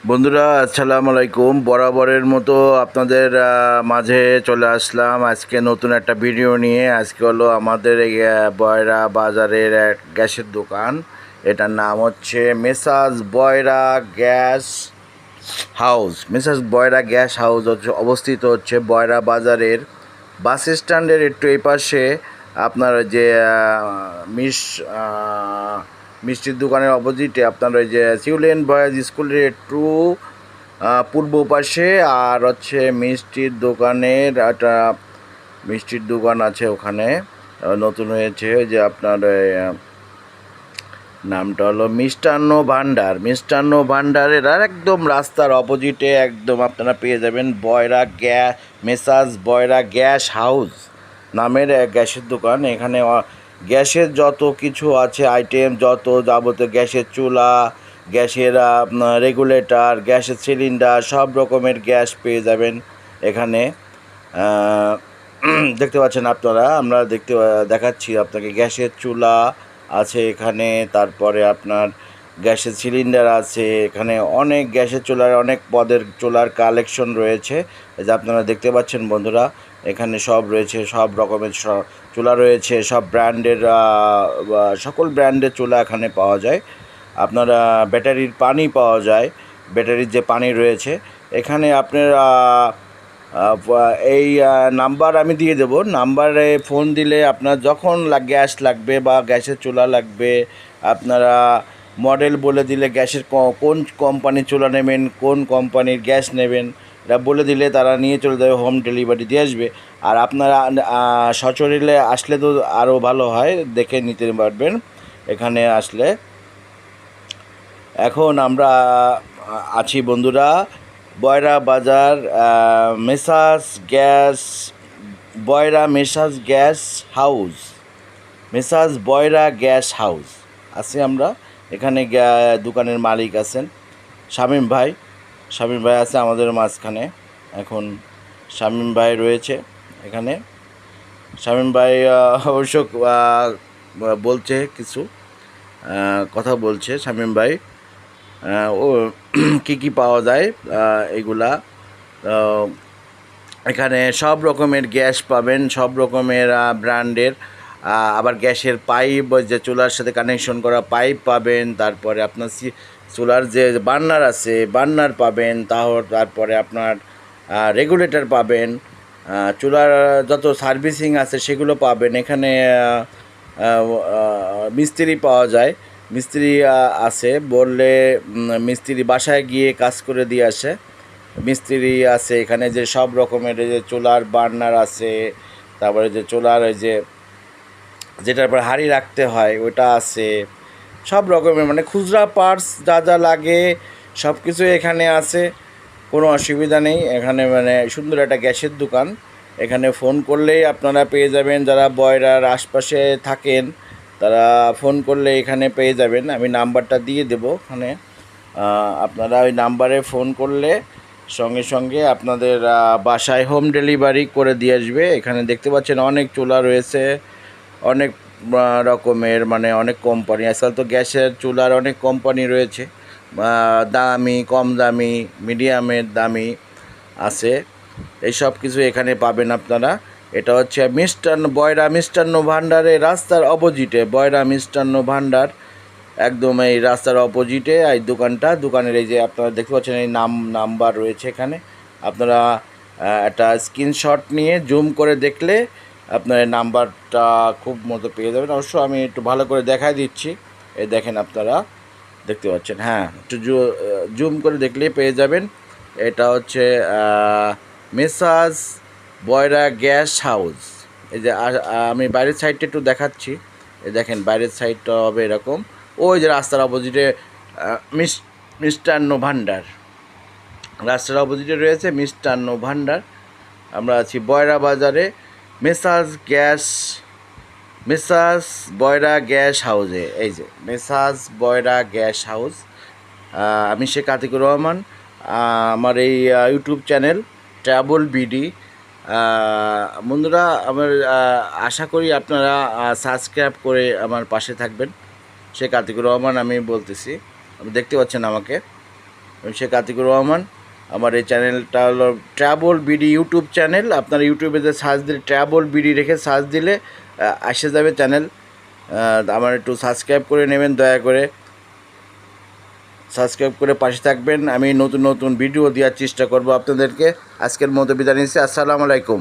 বন্ধুরা, আসসালামু আলাইকুম। বরাবরের মতো আপনাদের মাঝে চলে আসলাম আজকে নতুন একটা ভিডিও নিয়ে। আজকে হলো আমাদের এই বয়রা বাজারের এক গ্যাসের দোকান। এটার নাম হচ্ছে মেসাজ বয়রা গ্যাস হাউস। মেসাজ বয়রা গ্যাস হাউস হচ্ছে অবস্থিত হচ্ছে বয়রা বাজারের বাস স্ট্যান্ডের একটু এই পাশে। আপনার যে মিষ্টির দোকানের অপোজিটে আপনার ওই যে সিউলিয়ান বয়েজ স্কুলের একটু পূর্ব পাশে। আর হচ্ছে মিষ্টির দোকানের একটা মিষ্টির দোকান আছে ওখানে, নতুন হয়েছে যে আপনার নামটা হলো মিষ্টান্ন ভাণ্ডার। মিষ্টান্ন ভাণ্ডারের আর একদম রাস্তার অপোজিটে একদম আপনারা পেয়ে যাবেন বয়রা মেসাজ বয়রা গ্যাস হাউস নামের এক গ্যাসের দোকান। এখানে গ্যাসের যত কিছু আছে আইটেম, যত যাবতীয় গ্যাসের চুলা, গ্যাসের রেগুলেটর, গ্যাসের সিলিন্ডার, সব রকমের গ্যাস পেয়ে যাবেন এখানে। দেখতে পাচ্ছেন আপনারা, আমরা দেখাচ্ছি আপনাকে। গ্যাসের চুলা আছে এখানে, তারপরে আপনার গ্যাসের সিলিন্ডার আছে এখানে। অনেক গ্যাসের চুলার, অনেক পদের চুলার কালেকশন রয়েছে। এই যে আপনারা দেখতে পাচ্ছেন বন্ধুরা, এখানে সব রয়েছে, সব রকমের চুলা রয়েছে, সব ব্র্যান্ডের, সকল ব্র্যান্ডের চুলা এখানে পাওয়া যায়। আপনারা ব্যাটারির পানি পাওয়া যায়, ব্যাটারির যে পানি রয়েছে এখানে। আপনার এই নাম্বার আমি দিয়ে দেবো, নাম্বারে ফোন দিলে আপনার যখন গ্যাস লাগবে বা গ্যাসের চুলা লাগবে, আপনারা মডেল বলে দিলে, গ্যাসের কোন কোম্পানির চুলা নেবেন, কোন কোম্পানির গ্যাস নেবেন, এটা বলে দিলে তারা নিয়ে চলে যাবে, হোম ডেলিভারি দিয়ে আসবে। আর আপনারা সচরিলে আসলে তো আরও ভালো হয়, দেখে নিতে পারবেন এখানে আসলে। এখন আমরা আছি বন্ধুরা বয়রা বাজার মেসাজ গ্যাস বয়রা মেসাজ গ্যাস হাউস, মেসাজ বয়রা গ্যাস হাউস আছি আমরা এখানে। দোকানের মালিক আছেন শামীম ভাই। শামীম ভাই আছে আমাদের মাঝখানে এখন। শামীম ভাই রয়েছে এখানে। শামীম ভাই অবশ্য বলছে কিছু কথা বলছে শামীম ভাই। ও কী পাওয়া যায় এগুলা। এখানে সব রকমের গ্যাস পাবেন, সব রকমের ব্র্যান্ডের। আবার গ্যাসের পাইপ, যে চুলার সাথে কানেকশন করা পাইপ পাবেন। তারপরে আপনার চুলার যে বার্নার আছে বার্নার পাবেন। তারপরে আপনার রেগুলেটর পাবেন। চুলার যত সার্ভিসিং আছে সেগুলো পাবেন এখানে। মিস্ত্রি পাওয়া যায়, মিস্ত্রি আছে বললে মিস্ত্রি বাসায় গিয়ে কাজ করে দিয়ে আসে। মিস্ত্রি আছে এখানে, যে সব রকমের যে চুলার বার্নার আছে, তারপরে যে চুলার ওই যে যেটার পর হাঁড়ি রাখতে হয় ওটা আছে। সব রকমের মানে খুচরা পার্টস যা যা লাগে সব কিছু এখানে আছে, কোনো অসুবিধা নেই এখানে। মানে সুন্দর একটা গ্যাসের দোকান। এখানে ফোন করলেই আপনারা পেয়ে যাবেন। যারা বয়রার আশপাশে থাকেন তারা ফোন করলে এখানে পেয়ে যাবেন। আমি নাম্বারটা দিয়ে দেবো ওখানে। আপনারা ওই নাম্বারে ফোন করলে সঙ্গে সঙ্গে আপনাদের বাসায় হোম ডেলিভারি করে দিয়ে আসবে। এখানে দেখতে পাচ্ছেন অনেক চুলা রয়েছে, অনেক রকমের, মানে অনেক কোম্পানি। আজকাল তো গ্যাসের চুলার অনেক কোম্পানি রয়েছে, দামি, কম দামি, মিডিয়ামের দামি আছে। এই সব কিছু এখানে পাবেন আপনারা। এটা হচ্ছে বয়রা মিষ্টান্ন ভাণ্ডারের রাস্তার অপোজিটে। বয়রা মিষ্টান্ন ভাণ্ডার একদম এই রাস্তার অপোজিটে এই দোকানটা। দোকানের এই যে আপনারা দেখতে পাচ্ছেন এই নাম্বার রয়েছে এখানে। আপনারা একটা স্ক্রিনশট নিয়ে জুম করে দেখলে আপনার এই নাম্বারটা খুব মতো পেয়ে যাবেন। অবশ্য আমি একটু ভালো করে দেখাই দিচ্ছি। এই দেখেন আপনারা দেখতে পাচ্ছেন, হ্যাঁ একটু জুম করে দেখলেই পেয়ে যাবেন। এটা হচ্ছে মেসাজ বয়রা গ্যাস হাউস। এই যে আমি বাইরের সাইডটা একটু দেখাচ্ছি। এই দেখেন বাইরের সাইডটা হবে এরকম। ওই যে রাস্তার অপোজিটে মিষ্টান্ন ভাণ্ডার, রাস্তার অপোজিটে রয়েছে মিষ্টান্ন ভাণ্ডার। আমরা আছি বয়রা বাজারে মেসাজ বয়রা গ্যাস হাউসে। এই যে মেসাজ বয়রা গ্যাস হাউস। আমি শেখ আতিকুর রহমান। আমার এই ইউটিউব চ্যানেল ট্রাভেল বিডি। বন্ধুরা, আমার আশা করি আপনারা সাবস্ক্রাইব করে আমার পাশে থাকবেন। শেখ আতিকুর রহমান আমি বলতেছি, আপনি দেখতে পাচ্ছেন আমাকে। আমি শেখ আতিকুর রহমান। আমার এই চ্যানেলটা হলো ট্রাভেল বিডি ইউটিউব চ্যানেল। আপনারা ইউটিউবে যে সার্চ দিলে ট্রাভেল বিডি রেখে সার্চ দিলে আসে যাবে চ্যানেল। আমার একটু সাবস্ক্রাইব করে নেবেন, দয়া করে সাবস্ক্রাইব করে পাশে থাকবেন। আমি নতুন নতুন ভিডিও দেওয়ার চেষ্টা করব আপনাদেরকে। আজকের মতো বিদায় নিচ্ছি। আসসালামু আলাইকুম।